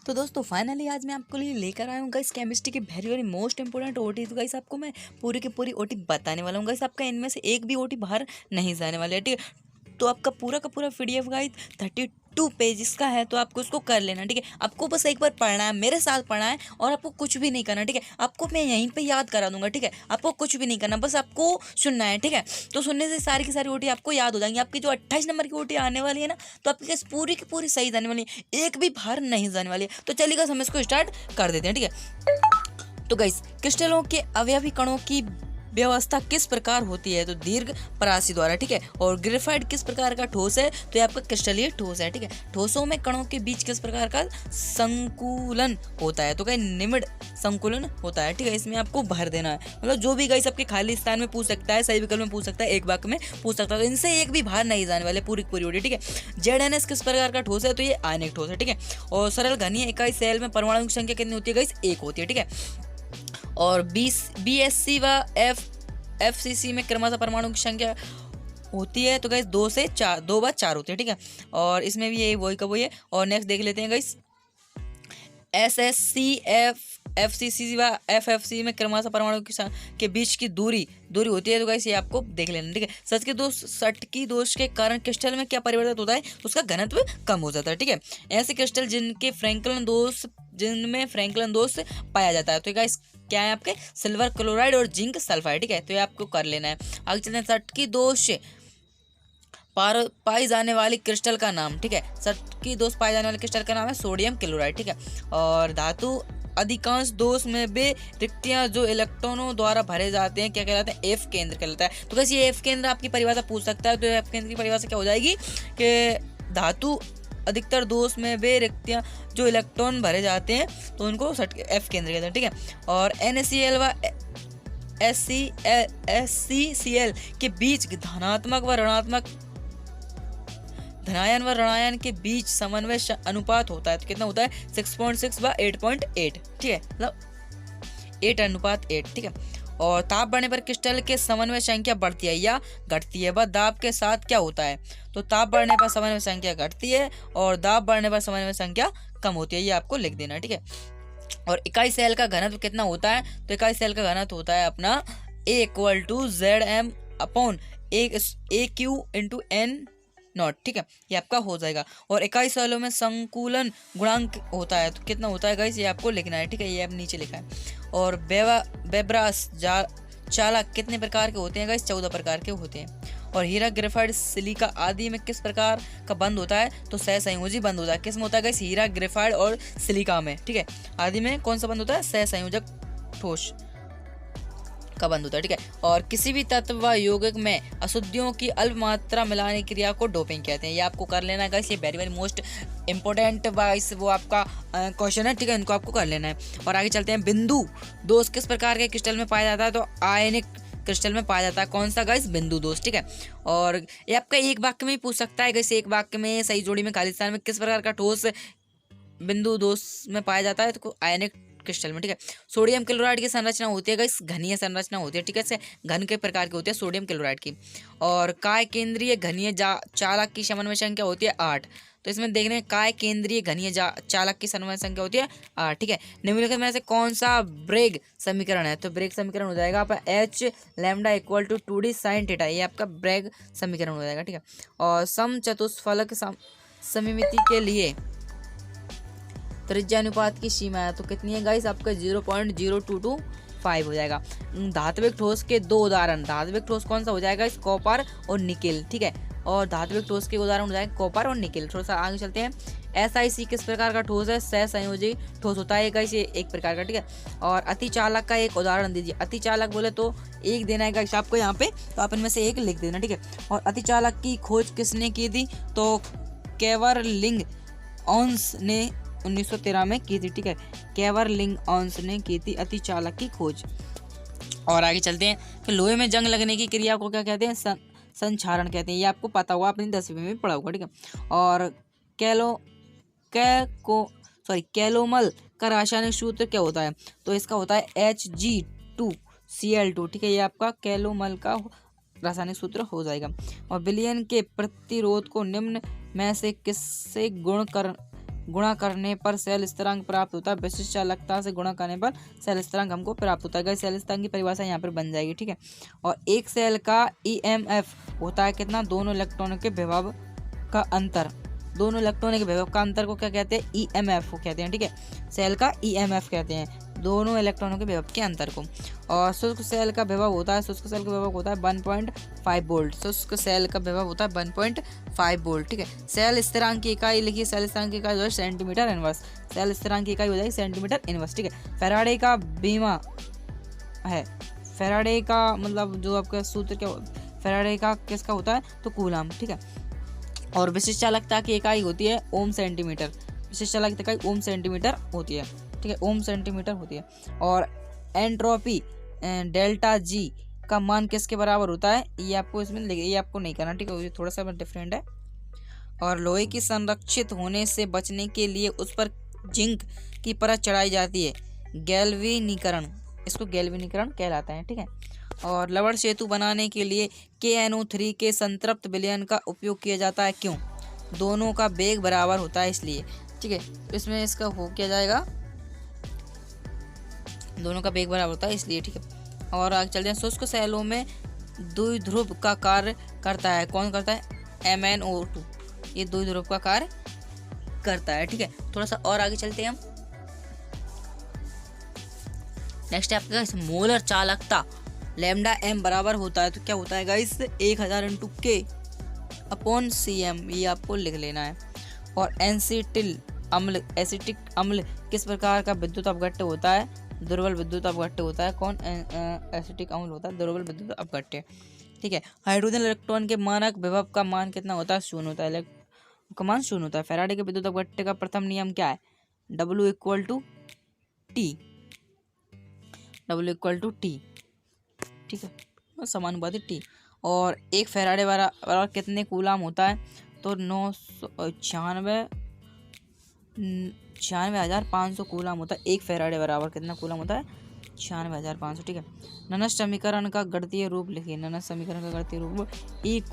तो दोस्तों फाइनली आज मैं आपके लिए लेकर आया हूँ गाइस केमिस्ट्री की very very most important OT. तो गाइस आपको मैं पूरी की पूरी ओटी बताने वाला हूँ गाइस। आपका इनमें से एक भी ओटी बाहर नहीं जाने वाला है, ठीक है। तो आपका पूरा का पूरा पीडीएफ गाइस 32 पेजेस का है, तो आपको उसको कर लेना, ठीक है। आपको बस एक बार पढ़ना है, मेरे साथ पढ़ना है, और आपको कुछ भी नहीं करना, ठीक है। आपको मैं यहीं पे याद करा दूंगा, ठीक है। आपको कुछ भी नहीं करना, बस आपको सुनना है, ठीक है। तो सुनने से सारी की सारी ओटी आपको याद हो जाएंगी। आपकी जो 28 नंबर की ओटी आने वाली है ना, तो आपकी केस पूरी की पूरी सही जाने वाली है, एक भी बाहर नहीं जाने वाली है। तो चलिए गाइस हम इसको स्टार्ट कर देते हैं, ठीक है। तो गाइस क्रिस्टलों के अवयवी कणों की व्यवस्था किस प्रकार होती है? तो दीर्घ परासी द्वारा, ठीक है। और ग्रेफाइट किस प्रकार का ठोस है? तो ये आपका क्रिस्टलीय ठोस है, ठीक है। ठोसों में कणों के बीच किस प्रकार का संकुलन होता है? तो क्या निमिड संकुलन होता है, ठीक है। इसमें आपको भर देना है, मतलब जो भी गाइस आपके खाली स्थान में पूछ सकता है, सही विकल्प में पूछ सकता है, एक वाक्य में पूछ सकता है, तो इनसे एक भी बाहर नहीं जाने वाले, पूरी पूरी होती, ठीक है। जेडएनएस किस प्रकार का ठोस है? तो ये आयनिक ठोस है, ठीक है। और सरल घनीय इकाई सेल में परमाणु की संख्या कितनी होती है गाइस? 1 होती है, ठीक है। और बीएससी व एफसीसी में क्रमशः परमाणु की संख्या होती है, तो गाइस 2 से 4, 2 बार 4 होती है, ठीक है। और इसमें भी यही वही का वही है। और नेक्स्ट देख लेते हैं गाइस, एसएससी एफसीसी व एफएफसी में क्रमशः परमाणु के बीच की दूरी होती है, तो गाइस ये आपको देख लेना, ठीक है। सटकी दोष के कारण क्रिस्टल में क्या परिवर्तित होता है? तो उसका घनत्व कम हो जाता है, ठीक है। ऐसे क्रिस्टल जिनमें फ्रैंकलिन दोष पाया जाता है, तो गाइस क्या है आपके? सिल्वर क्लोराइड और जिंक सल्फाइड, ठीक है। तो ये आपको कर लेना है। आगे चलते हैं, सटकी दोष पाई जाने वाली क्रिस्टल का नाम, ठीक है। सटकी दोष पाए जाने वाले क्रिस्टल का नाम है सोडियम क्लोराइड, ठीक है। और धातु अधिकांश दोष में वे रिक्तियां जो इलेक्ट्रॉनों द्वारा भरे जाते हैं क्या कहलाते हैं? एफ केंद्र कहलाता है। तो कैसे ये एफ केंद्र आपकी परिभाषा पूछ सकता है, तो एफ केंद्र की परिभाषा क्या हो जाएगी कि धातु अधिकतर दोष में वे रिक्तियां जो इलेक्ट्रॉन भरे जाते हैं, तो उनको एफ केंद्र कहते हैं, ठीक है। और NaCl व SCCl के बीच धनात्मक व ऋणात्मक धनायन व ऋणायन के बीच समन्वय अनुपात होता है, तो कितना होता है? 6.6 व 8.8, ठीक है, मतलब 8:8, ठीक है। और ताप बढ़ने पर क्रिस्टल के समन्वय संख्या बढ़ती है या घटती है? वह दाब के साथ क्या होता है? तो ताप बढ़ने पर समन्वय संख्या घटती है और दाब बढ़ने पर समन्वय संख्या कम होती है, ये आपको लिख देना, ठीक है। और इकाई सेल का घनत्व कितना होता है? तो इकाई सेल का घनत्व होता है अपना A = ZM upon AQ × N not, ठीक है। ये आपका हो जाएगा। और इकाई सेलों में संकुलन गुणांक होता है, तो कितना होता है गाइस? ये आपको लिखना है, ठीक है। ये आप नीचे लिखा है। और बेब्रास चालक कितने प्रकार के होते हैं गाइस? 14 प्रकार के होते हैं। और हीरा ग्रेफाइट सिलिका आदि में किस प्रकार का बंद होता है? तो सहसंयोजी बंद होता है। किस में होता है गाइस? हीरा ग्रेफाइट और सिलिका में, ठीक है। आदि में कौन सा बंद होता है? सहसंयोजक ठोस का बंद होता है, ठीक है। और किसी भी तत्व व यौगिक में अशुद्धियों की अल्प मात्रा मिलाने की क्रिया को डोपिंग कहते हैं। ये आपको कर लेना है गाइस, ये very very most important vice वो आपका क्वेश्चन है, ठीक है। इनको आपको कर लेना है। और आगे चलते हैं, बिंदु दोष किस प्रकार के क्रिस्टल में पाया जाता है? तो आयनिक क्रिस्टल में पाया जाता है। कौन सा गाइस? बिंदु दोष, ठीक है। और ये आपका एक वाक्य में ही पूछ सकता है गाइस, एक वाक्य में सही जोड़ी में खाली स्थान में किस प्रकार का ठोस बिंदु दोष में पाया जाता है? तो आयनिक क्रिस्टल में, ठीक है। सोडियम क्लोराइड की संरचना होती है गाइस, घनीय संरचना होती है, ठीक है। से घन के प्रकार की होती है सोडियम क्लोराइड की। और काय केंद्रीय घनीय चालक की समन्वय संख्या होती है 8। तो इसमें देख रहे हैं काय केंद्रीय घनीय चालक की समन्वय संख्या होती है 8, ठीक है। निम्नलिखित में से कौन सा ब्रेग समीकरण है? तो ब्रेग समीकरण हो जाएगा आपका H λ = 2D sin θ, ये आपका ब्रेग समीकरण हो जाएगा, ठीक है। और समचतुष्फलक सममिति के लिए त्रिज्यानुपात की सीमा है, तो कितनी है गाइस? आपका 0.0225 हो जाएगा। धात्विक ठोस के 2 उदाहरण। धात्विक ठोस कौन सा हो जाएगा? इस कॉपर और निकेल, ठीक है। और धात्विक ठोस के उदाहरण हो जाएंगे कॉपर और निकेल। थोड़ा सा आगे चलते हैं, SiC किस प्रकार का ठोस है? सहसंयोजी ठोस होता है गाइस, ये एक प्रकार का, ठीक है। और अतिचालक का एक उदाहरण दीजिए। अतिचालक बोले तो एक देना है गाइस आपको यहाँ पे, तो आप इनमें से एक लिख देना, ठीक है। और अतिचालक की खोज किसने की थी? तो केवरलिंग ऑन्स ने 1913 में की थी, ठीक है। केवरलिंग ऑन्स ने की थी अतिचालक की खोज। और आगे चलते हैं कि लोहे में जंग लगने की क्रिया को क्या कहते हैं? संक्षारण कहते हैं। ये आपको पता होगा, अपनी 10वीं में पढ़ा होगा, ठीक है। और कैलोमल का रासायनिक सूत्र क्या होता है? तो इसका होता है Hg2Cl2, ठीक है। ये आपका कैलोमल का रासायनिक सूत्र हो जाएगा। और विलयन के प्रतिरोध को निम्न में से किससे गुण गुणा करने पर सेल स्थिरांक प्राप्त होता है। विशिष्ट चालकता से गुणा करने पर सेल स्थिरांक हमको प्राप्त होता है। गाइस सेल स्थिरांक की परिभाषा यहाँ पर बन जाएगी, ठीक है। और एक सेल का EMF होता है कितना, दोनों इलेक्ट्रॉनों के विभव का अंतर। दोनों इलेक्ट्रॉनों के विभव का अंतर को क्या कहते हैं, EMF को कहते हैं, ठीक है। सेल का EMF कहते हैं दोनों इलेक्ट्रॉनों के विभव के अंतर को। और शुष्क सेल का विभव होता है, शुष्क सेल का विभव होता है 1.5 वोल्ट। शुष्क सेल का विभव होता है 1.5 वोल्ट, ठीक है। सेल स्थिरांक की इकाई लिखिए, सेल स्थिरांक की इकाई जो है सेंटीमीटर इनवर्स। सेल स्थिरांक की इकाई हो जाएगी सेंटीमीटर इनवर्स, ठीक है। फैराडे का बीमा है, फैराडे का मतलब जो आपका सूत्र क्या, फैराडे का किसका होता है, तो कूलम, ठीक है। और विशिष्ट चालकता की इकाई होती है ओम सेंटीमीटर। विशिष्ट चालकता इकाई ओम सेंटीमीटर होती है, ठीक है, ओम सेंटीमीटर होती है। और एंट्रोपी डेल्टा जी का मान किसके बराबर होता है, ये आपको इसमें ये आपको नहीं करना, ठीक है, ये थोड़ा सा डिफरेंट है। और लोहे की संरक्षित होने से बचने के लिए उस पर जिंक की परत चढ़ाई जाती है, गैल्वेनीकरण, इसको गैल्वेनीकरण कहलाता है, ठीक है। और लवण सेतु बनाने के लिए KNO3 के संतृप्त विलयन का उपयोग किया जाता है, क्यों, दोनों का वेग बराबर होता है इसलिए, ठीक है। इसमें इसका हो किया जाएगा, दोनों का वेग बराबर होता है इसलिए, ठीक है। और आगे चलते हैं, शुष्क सेलों में द्विध्रुव का कार्य करता है, कौन करता है, MnO2, ये द्विध्रुव का कार्य करता है, ठीक है। थोड़ा सा और आगे चलते हैं हम। नेक्स्ट है आपका मोलर चालकता, लैम्डा M बराबर होता है, तो क्या होता है गाइस, 1000 × K/cm, ये आपको लिख लेना है। और एसिटिक अम्ल किस प्रकार का विद्युत अपघट्य होता है, दुर्बल विद्युत अपघट्य होता है, कौन, एसिटिक अम्ल होता है दुर्बल विद्युत अपघट्य, ठीक है। हाइड्रोजन इलेक्ट्रॉन के मानक विभव का मान कितना होता है, 0 होता है, का मान 0 होता है। फैराडे के विद्युत अपघट्य का प्रथम नियम क्या है, W = T, W = T, ठीक है, समानुपाती T। और एक फैराडे बराबर कितने कूलाम होता है, तो 96,500 कूलाम होता है। एक फैराडे बराबर कितना कूलाम होता है, 96,500, ठीक है। ननस समीकरण का गणितीय रूप लिखिए, ननस समीकरण का गणितीय रूप = E' +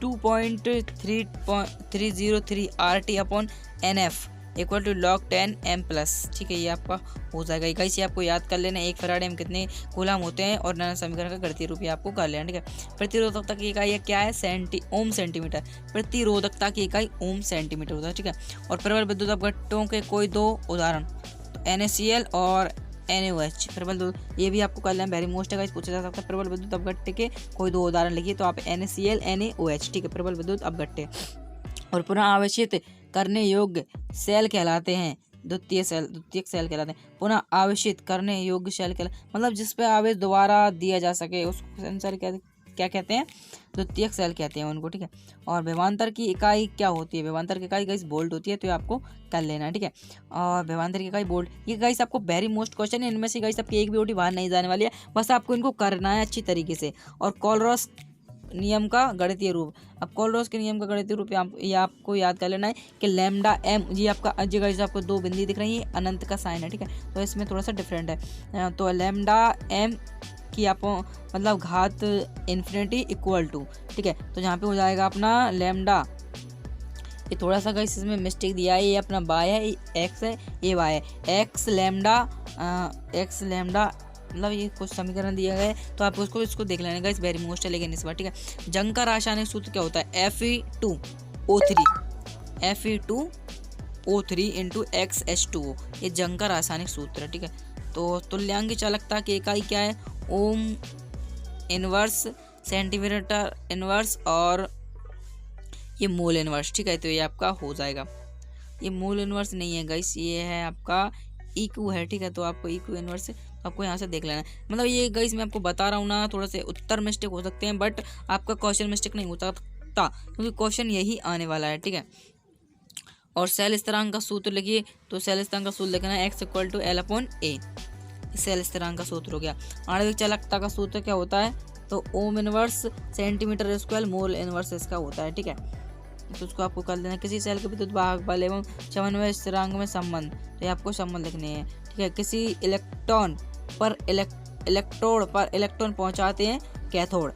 2.3303 RT/NF = log10 M+, ठीक है, ये आपका हो जाएगा। गाइस ये आपको याद कर लेना, एक फैराडे में कितने कूलाम होते हैं और ननस समीकरण का गणितीय रूप आपको कर लेना, ठीक है। प्रतिरोधकता की इकाई क्या है, ओम सेंटीमीटर। प्रतिरोधकता की इकाई ओम सेंटीमीटर होता है, ठीक है। और प्रबल विद्युत अपघट्यों के कोई दो उदाहरण, तो NaCl और NaOH, प्रबल, ये भी आपको कर लेना, वेरी मोस्ट है गाइस, पूछा जा सकता है। प्रबल विद्युत अपघट्य के कोई दो उदाहरण लिखिए, तो आप NaCl NaOH, ठीक है, प्रबल विद्युत अपघट्य। और पुनः आवेशित करने योग्य सेल कहलाते हैं द्वितीयक सेल कहलाते हैं। पुनः आवेशित करने योग्य सेल मतलब जिस पे आवेश दोबारा दिया जा सके उसको सेल क्या कहते हैं, द्वितीयक सेल कहते हैं उनको, ठीक है। और विभवांतर की इकाई क्या होती है, विभवांतर की इकाई गाइस वोल्ट होती है, तो ये आपको कर लेना है, ठीक है। और विभवांतर की इकाई वोल्ट, ये गाइस आपको वेरी मोस्ट क्वेश्चन है, इनमें से गाइस आपकी एक भी ओटी बाहर नहीं जाने वाली है, बस आपको इनको करना है अच्छी तरीके से। और कोलरॉस नियम का गणितीय रूप, अब कोलरॉस के नियम का गणितीय रूप ये आपको याद कर लेना है कि लैम्डा M, ये आपका जगह आपको दो बिंदी दिख रही है, अनंत का साइन है, ठीक है, तो इसमें थोड़ा सा डिफरेंट है। तो लैम्डा M की आपको मतलब घात इन्फिनिटी इक्वल टू, ठीक है, तो यहाँ पे हो जाएगा अपना लैम्डा, ये थोड़ा सा गाइस इसमें मिस्टेक दिया है, ये अपना y है, ये x है, ये y है, x लैम्डा मतलब ये कुछ समीकरण दिया गया है, तो आप उसको इसको देख लेना गाइस, वेरी मोस्ट है लेकिन इस बार, ठीक है। जंग का रासायनिक सूत्र क्या होता है, Fe2O3 × XH2O, ये जंग का रासायनिक सूत्र है, ठीक है। तो तुल्यांक चालकता की इकाई क्या है, ओम इनवर्स, सेंटीमीटर इनवर्स और ये मोल इनवर्स, ठीक है, तो ये आपका हो जाएगा। ये मोल इनवर्स नहीं है गाइस, ये है आपका इक्यू है, ठीक है, तो आपको इक्यू इनवर्स आपको यहाँ से देख लेना है। मतलब ये गाइस मैं आपको बता रहा हूँ ना, थोड़ा से उत्तर मिस्टेक हो सकते हैं, बट आपका क्वेश्चन मिस्टेक नहीं हो सकता, क्योंकि क्वेश्चन यही आने वाला है, ठीक है। और सेल स्थिरांक का सूत्र लिखिए, तो सेल स्थिरांक का सूत्र लिखना है x = L/A, सेल स्थिरांक का सूत्र हो गया। आणविक चालकता का सूत्र क्या होता है, तो ohm inverse centimetre mole inverse इसका होता है, ठीक है, तो उसको आपको कर लेना। किसी सेल के विद्युत वाहक बल एवं समन्वय स्थिरांक में संबंध, तो ये आपको संबंध लिखने हैं, ठीक है। किसी इलेक्ट्रॉन पर इलेक्ट्रॉन पहुंचाते हैं कैथोड,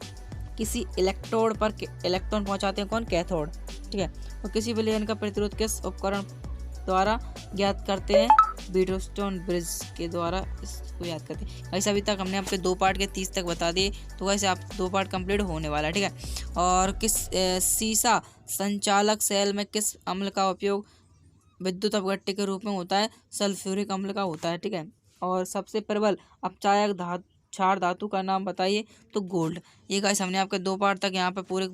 किसी इलेक्ट्रोड पर इलेक्ट्रॉन पहुंचाते हैं कौन? कैथोड, ठीक है। और किसी विलयन का प्रतिरोध किस उपकरण द्वारा ज्ञात करते हैं? बीटोस्टोन ब्रिज के द्वारा इसको याद करते हैं। वैसे अभी तक हमने आपके 2 पार्ट के 30 तक बता दिए, तो वैसे आप 2 पार्ट कंप्लीट होने वाला है, ठीक है। और किस सीसा संचालक सेल में किस अम्ल का उपयोग विद्युत अपघट्य के रूप में होता है? सल्फ्यूरिक अम्ल का होता है, ठीक है। और सबसे प्रबल अपचायक क्षार धातु का नाम बताइए? तो गोल्ड। ये गाइस हमने आपके 2 पार्ट तक यहाँ पे पूरे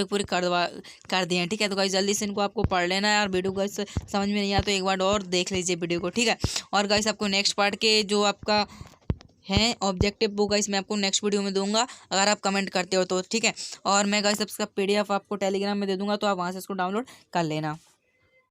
पूरे कर दिए हैं, ठीक है। तो गाइस जल्दी से इनको आपको पढ़ लेना है, और वीडियो गाइस समझ में नहीं आया तो एक बार और देख लीजिए वीडियो को, ठीक है। और गाइस आपको नेक्स्ट पार्ट के जो आपका है ऑब्जेक्टिव वो गाइस मैं आपको नेक्स्ट वीडियो में दूंगा, अगर आप कमेंट करते हो तो, ठीक है। और मैं गाइस इसका PDF आपको टेलीग्राम में दे दूंगा, तो आप वहाँ से इसको डाउनलोड कर लेना।